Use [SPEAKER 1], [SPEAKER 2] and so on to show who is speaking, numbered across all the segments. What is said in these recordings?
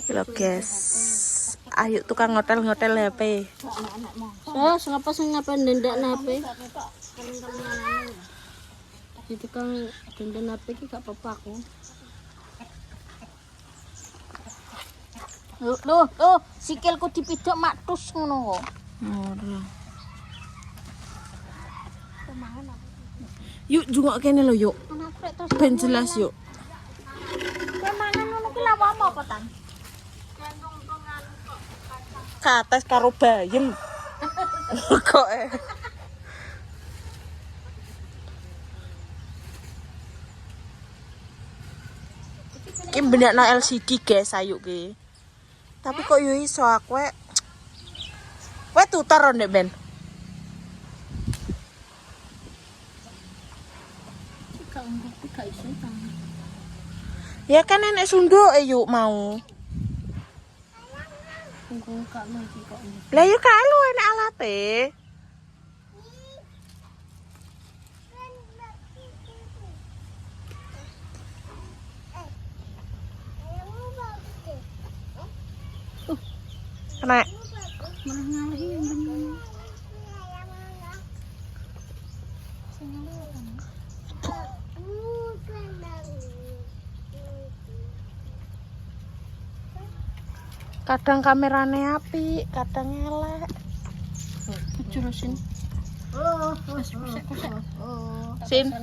[SPEAKER 1] Loh guys, ayo tukang ngotel-ngotel HP.
[SPEAKER 2] Siapa sing ngapain ndendak HP? Itu kan denden HP ki gak apa-apa aku. Loh, sikilku dipidok matus ngono kok.
[SPEAKER 1] Ora. Yuk jungok kene lho yuk. Ben jelas yuk.
[SPEAKER 2] Mangan ngono ki lha apa tan?
[SPEAKER 1] Kates karo bayem. Kok Ki benakno LCD guys ayo ki. Tapi kok yo iso aku kowe tutor ndek Ben. Ya kan nenek sunduk yuk mau. Lah yo kalau enak alate. Kena.
[SPEAKER 2] Malah ngalahi yang bener.
[SPEAKER 1] Kadang kamerane apik, kadang elek.
[SPEAKER 2] Jurusin. Wes kusek.
[SPEAKER 1] Sin.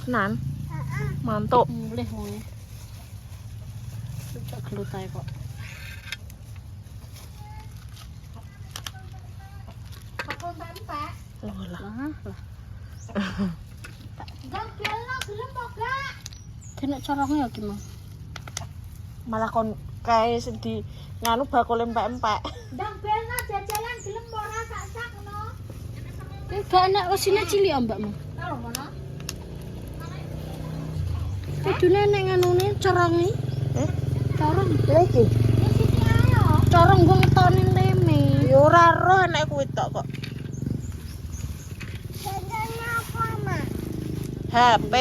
[SPEAKER 1] Nan. Mantuk.
[SPEAKER 2] Boleh ngono. Tak gelut ae kok.
[SPEAKER 1] Oh lah.
[SPEAKER 2] Gambelno gelem kok gak? Kena corongnya ya gimana?
[SPEAKER 1] Malah kon kae sedih nganu bakul empek-empek.
[SPEAKER 2] Gambelno jajalan gelem ora sak-sak ngono. Gak enak wesine cilik ya mbakmu. Karo ngono. Kudune nek nganune corongi. Corong.
[SPEAKER 1] Lha iki.
[SPEAKER 2] Corong gua ngetonin leme.
[SPEAKER 1] Ya ora roh enek kuwi tok kok. HP.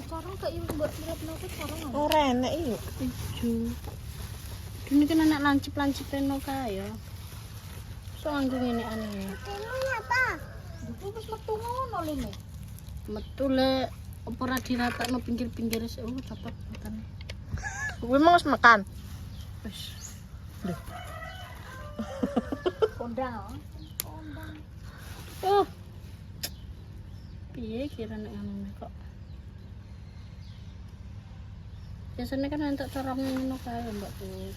[SPEAKER 2] Corong gak yo mbok tirepno ke corong.
[SPEAKER 1] Ora enek iki.
[SPEAKER 2] Ijo. Dene kan anak lancip-lancipeno kae ya. So anggo ngene aneh.
[SPEAKER 3] apa?
[SPEAKER 2] Itu wis metu ngono lho. Metu le apa ora diratakno pinggir-pinggir dapat makan.
[SPEAKER 1] Kuwi mau makan.
[SPEAKER 2] Wis.
[SPEAKER 1] Lho.
[SPEAKER 2] Kondang. Oh. Piye kira nek ngono kok. Biasanya kan entuk corong ngono kae Mbak Put.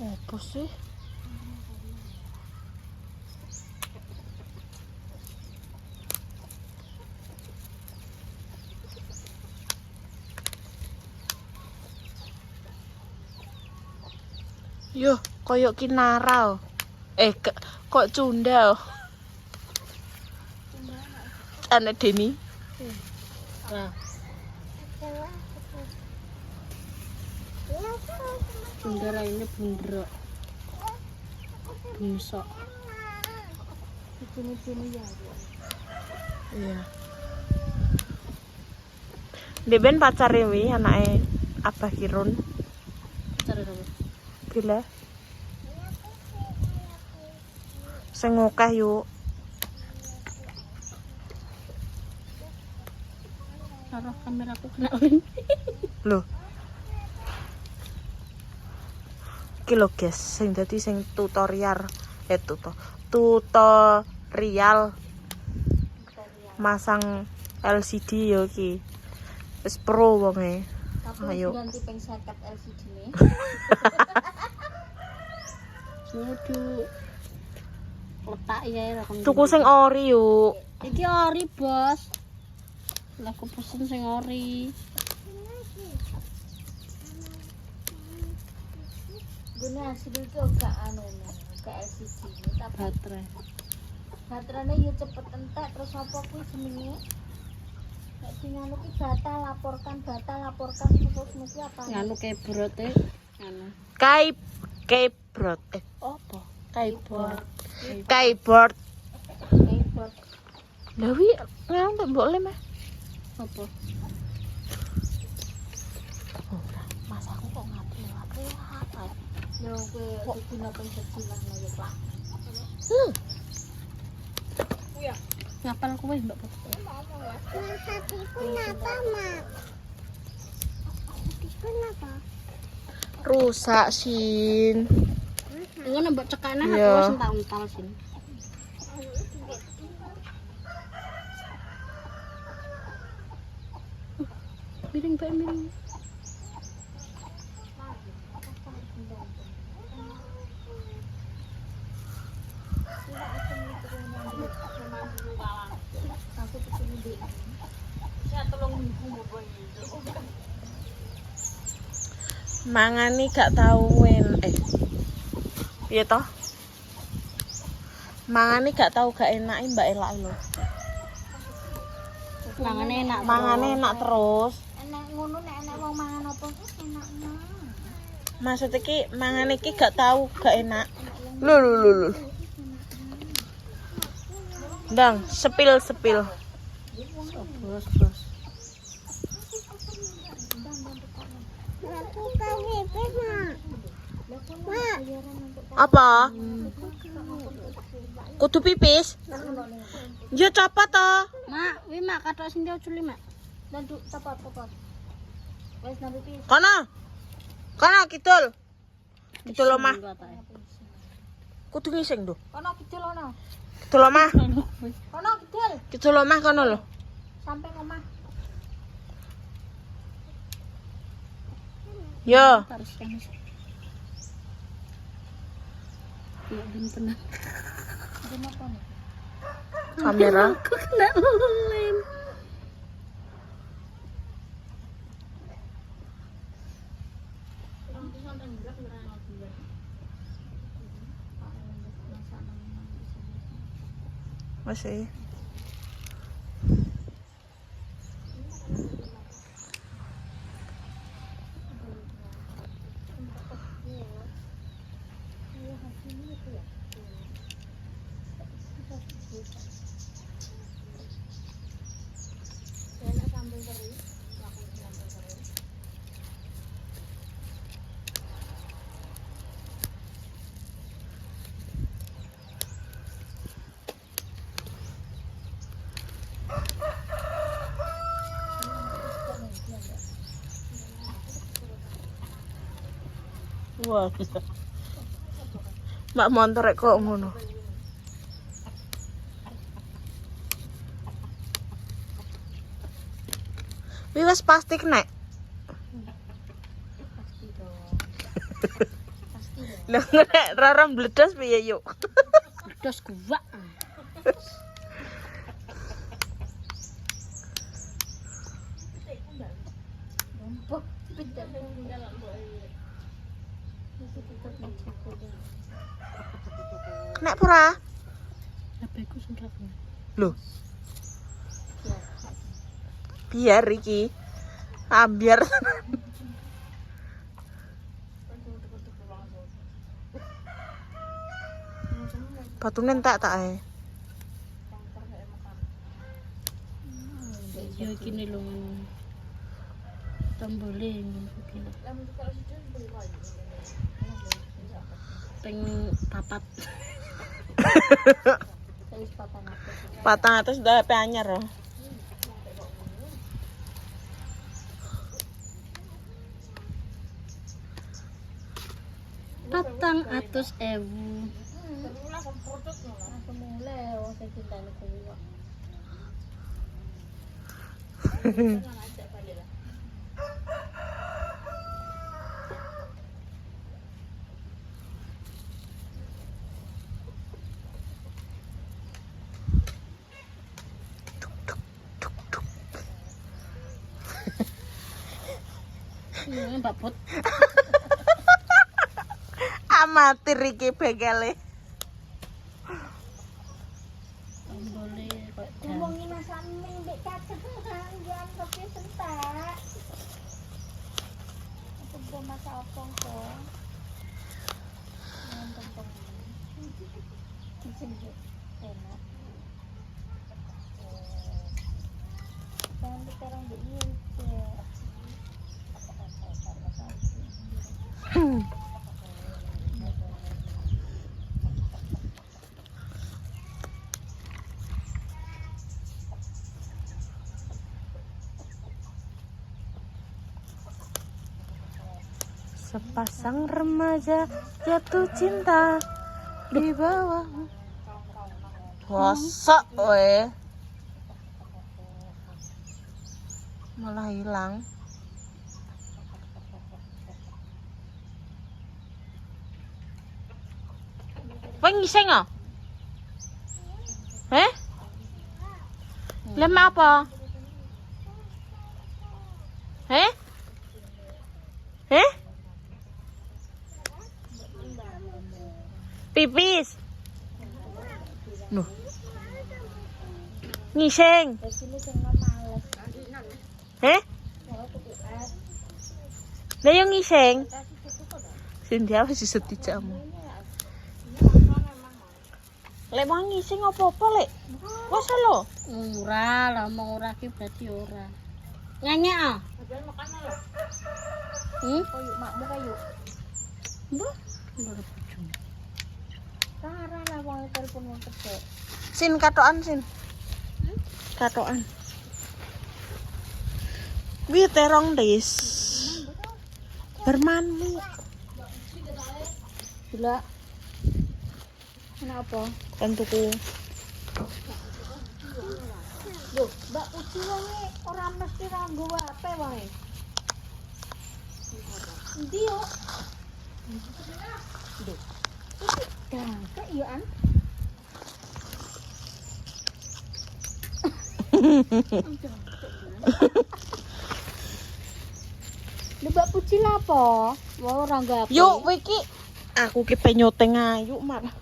[SPEAKER 1] Apa sih? Yo, koyok kinarau. Kok cundal. Anak Deni.
[SPEAKER 2] Nah, bendera ini bendera. Busok. Ini ya.
[SPEAKER 1] Iya. Deben pacare wi anake Abah Kirun.
[SPEAKER 2] Cari apa?
[SPEAKER 1] Gila. Sing akeh yuk.
[SPEAKER 2] Taruh kameraku kena lem.
[SPEAKER 1] Loh. Iki lho guys, sing dadi sing tutorial tutorial masang LCD yo iki. Wis pro wonge. Ayo.
[SPEAKER 2] Ganti peng 50 LCD ne. Waduh. Letak ya ra.
[SPEAKER 1] Tuku sing ori yuk.
[SPEAKER 2] Iki ori, Bos. Lah aku pesen sing ori. Gune hasil itu gak anu gak LCD tak baterai. Baterainya yo cepet entek terus apa kuwi jenenge?
[SPEAKER 3] Nganu ki batal laporkan terus mesti apa?
[SPEAKER 2] Nganu kebrote nganu.
[SPEAKER 1] Keyboard. Apa? Keyboard. Keyboard.
[SPEAKER 3] Keyboard.
[SPEAKER 1] Lah wi nganu mbok le mah.
[SPEAKER 2] Apa?
[SPEAKER 1] Mas aku kok ngapri apa?
[SPEAKER 3] Yo kowe dina penjelasan lah yo, Pak.
[SPEAKER 2] Ngapal kowe Mbak Put?
[SPEAKER 1] Rusak sin.
[SPEAKER 2] Ngono mbok cekane aku
[SPEAKER 1] Iya.
[SPEAKER 2] wis ental-ental sini. Miring Pak miring.
[SPEAKER 1] Mangani gak tau piye toh? Mangani gak tau gak enake Mbak Elak lho.
[SPEAKER 2] Mangane enak.
[SPEAKER 1] Mangane enak terus.
[SPEAKER 3] Enak ngono nek enak wong mangan apa enak nah.
[SPEAKER 1] Maksud iki mangane iki gak tau gak enak. Lho. Ndang, sepil.
[SPEAKER 2] Bos.
[SPEAKER 1] Apa? Kudu pipis? Ya copot toh.
[SPEAKER 2] Mak, wi mak kathok sing dioculi mak.
[SPEAKER 3] Dan tepat. Wes nabi pi.
[SPEAKER 1] Kono kidul. Kidul omah. Kudu ngising lho.
[SPEAKER 3] Kono kidul ono.
[SPEAKER 1] Kidul omah.
[SPEAKER 3] Kono kidul
[SPEAKER 1] Kidul omah kono lho.
[SPEAKER 3] sampai omah.
[SPEAKER 1] Yo.
[SPEAKER 2] Harus kan. Ya ben tenang.
[SPEAKER 1] Kamera.
[SPEAKER 2] Aku kena lem.
[SPEAKER 1] Masih. Wah. Mbak montor kok ngono. Wis plastik nek. Lah nek rara bledos piye yuk.
[SPEAKER 2] Dos gua.
[SPEAKER 1] Nek pura?
[SPEAKER 2] HP-ku sing gak kena.
[SPEAKER 1] Lho. Biar iki. Biar. Batune entek tak ae.
[SPEAKER 2] Ya iki nih lho ngono. Tombole ngono iki. Ping 4.
[SPEAKER 3] Wis papan aku.
[SPEAKER 1] 400 udah HP anyar loh.
[SPEAKER 2] Patang atus ewu.
[SPEAKER 3] Aku mulai wong sing cintane kuwi.
[SPEAKER 2] Mbak Put.
[SPEAKER 1] Amatir iki bengkele.
[SPEAKER 2] Tombole kok
[SPEAKER 3] Ngomongi masak mie mbek cacah. masak opong kok. Nonton enak. Jangan sekarang begini ya.
[SPEAKER 1] Sepasang remaja jatuh cinta di bawah. Masa weh. Malah hilang. Weng ngiseng ah? Lem apa? Pipis. Nuh. Ngiseng.
[SPEAKER 3] Sini sing males.
[SPEAKER 1] Lah yang ngiseng. Sindia wis sedih jamu. Lek mau ngiseng apa-apa lek. Wes lho.
[SPEAKER 2] Ora lah, mau ora ki berarti ora. Nyanyi ah.
[SPEAKER 3] Koyo makmu kayu.
[SPEAKER 2] Mbah.
[SPEAKER 3] Sarah lah wong telepon wong kerja.
[SPEAKER 1] Sin katokan sin. Katokan. Wi terong des. Bermanmu.
[SPEAKER 2] Gila.
[SPEAKER 3] Kenapa?
[SPEAKER 1] Kan tuku.
[SPEAKER 3] Loh, Mbak Uci wae ora mesti ra nggowo HP wae. Endi yo? Loh. Gak yo an. Mbak Puci lapo? Wah ora nggawe.
[SPEAKER 1] Yuk wiki. Aku ki penyoteng ayu malah.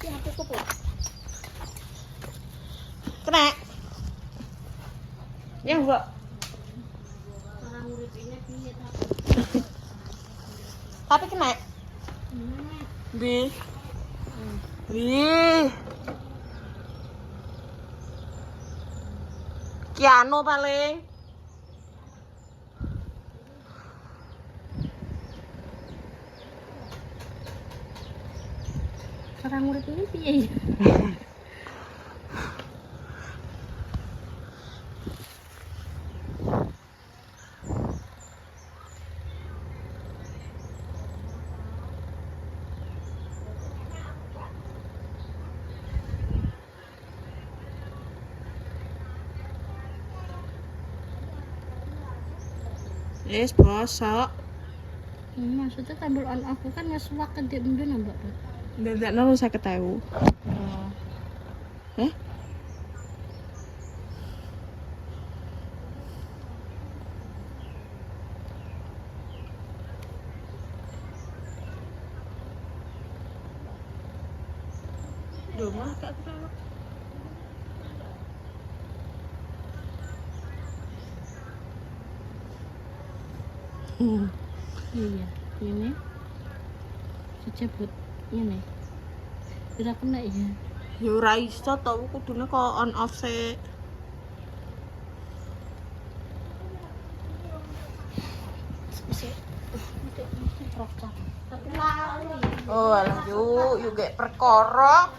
[SPEAKER 3] Ki HP kok.
[SPEAKER 1] Kena. Ya, Mbak. Tapi kena. Di. Kiano paling.
[SPEAKER 2] Cara ngurip ini piye ya?
[SPEAKER 1] Yes, bosok.
[SPEAKER 2] Maksudnya tabel on off kan nggak suka kedip mungkin mbak.
[SPEAKER 1] Tidak nol saya ketahui. Rumah tak tahu.
[SPEAKER 2] Iya, ini sejebut ini. Tidak kena ya.
[SPEAKER 1] Ya ora iso to, kudune kok on off sik. Oh, alah yuk gek perkara.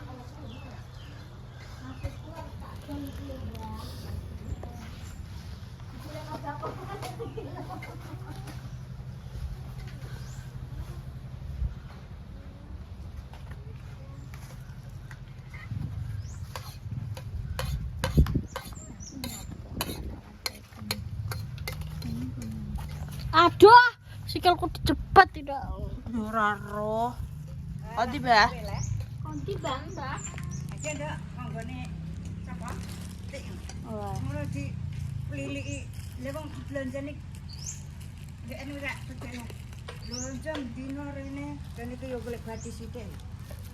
[SPEAKER 2] Aduh, sikilku cepat tidak.
[SPEAKER 1] Ora roh. Odi bah.
[SPEAKER 3] Konti Bang, Mbak.
[SPEAKER 4] Aja ndak manggone sapa? Tik.
[SPEAKER 3] Oh.
[SPEAKER 4] Ngono di liliki le wong belanjane ndek anu rak percaya. Belanja dino rene dan itu yo golek batis sithik.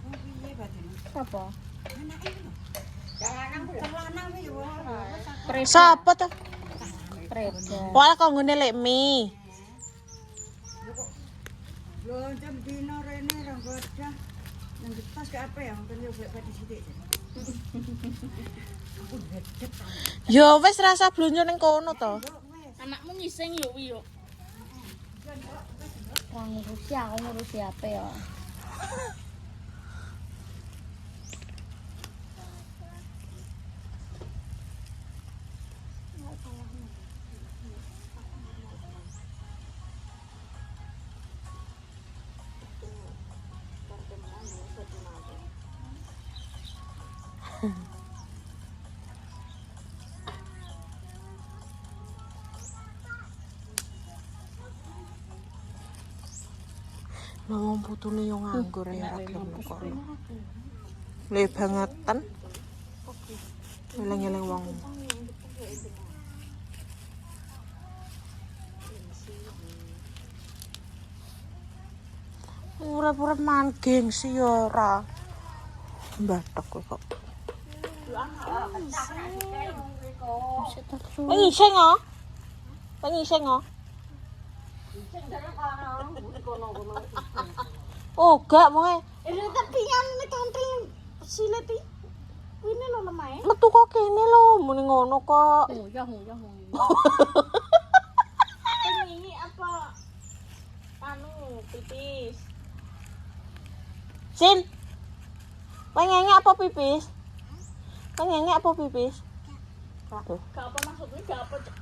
[SPEAKER 4] Oh piye batine?
[SPEAKER 3] Apa?
[SPEAKER 4] Anake lho. Lanang kuwi yo ora.
[SPEAKER 1] Sapa to?
[SPEAKER 3] Preda.
[SPEAKER 1] Wala kok ngene lek mi.
[SPEAKER 4] Yo kok Belanja dino rene ra bocah. Nang tas ke apa ya? Mungkin yo golek badi sithik. Aku gedhet.
[SPEAKER 1] Yo wis rasa blonjo ning kono to.
[SPEAKER 2] Anakmu ngising yo wi yo.
[SPEAKER 3] Wong ngurusi aku ngurusi apa ya?
[SPEAKER 1] Lah wong putune yo nganggur ya ora gelem kono. Le bangetan. Eleng-eleng wong. Urip-urip man gengsi yo ora. Bathok kowe kok. Pengising oh. Pengising oh. Oh, gak mau.
[SPEAKER 2] Tapi yang ini country sileti. Ini lo lemah.
[SPEAKER 1] Metu kok kene lho, muni ngono kok.
[SPEAKER 2] Oh, ya. Ini apa? Anu, pipis.
[SPEAKER 1] Sin. Pengennya apa pipis? Pengennya apa pipis? Tuh.
[SPEAKER 2] Gak apa maksudnya, gak apa cek.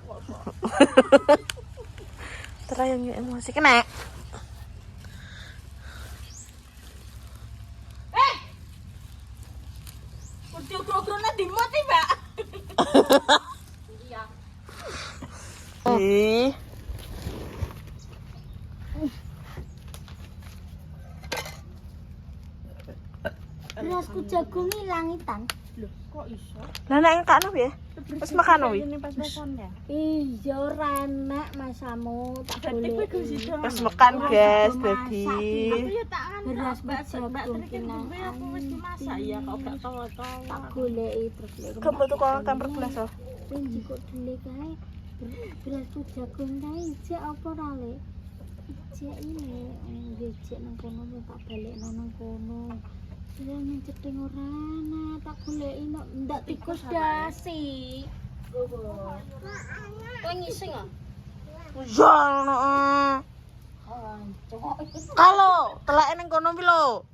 [SPEAKER 1] Terayang emosi kena.
[SPEAKER 2] Udah di mati, Mbak. Iya.
[SPEAKER 1] Ih.
[SPEAKER 3] Berasku jagung ilangitan.
[SPEAKER 2] Loh, kok iso?
[SPEAKER 1] Lah nek kakno piye? Wis makan wi.
[SPEAKER 2] Ini pas-pasan ya.
[SPEAKER 3] Iya ora enak masamu tak boleh.
[SPEAKER 1] Wis makan, guys, dadi.
[SPEAKER 2] Ya tak kan.
[SPEAKER 3] Beras
[SPEAKER 2] Mbak
[SPEAKER 3] jagung
[SPEAKER 2] Triki
[SPEAKER 3] kinang.
[SPEAKER 2] aku wis dimasak ya, kok gak tahu-tahu.
[SPEAKER 3] Tak goleki terus lek
[SPEAKER 1] Kamu tuh kalau temper gelas oh.
[SPEAKER 3] pinji kok dile kae. Berasku jagung kae jek apa ora le? Jek ini ngejek nang kono tak balekno nang kono. Jangan ceting ora ana tak goleki ndak tikus dasi.
[SPEAKER 2] Kok ngising ah?
[SPEAKER 1] Ya no. Kalau telake ning kono pi lho.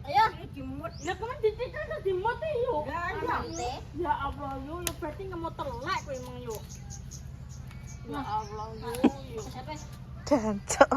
[SPEAKER 2] Ayo, dimut. Ya kok dicicil dimut yo. Ya Allah yo, berarti ngemut telek kowe emang yo. Ya Allah yo.
[SPEAKER 1] Jancok.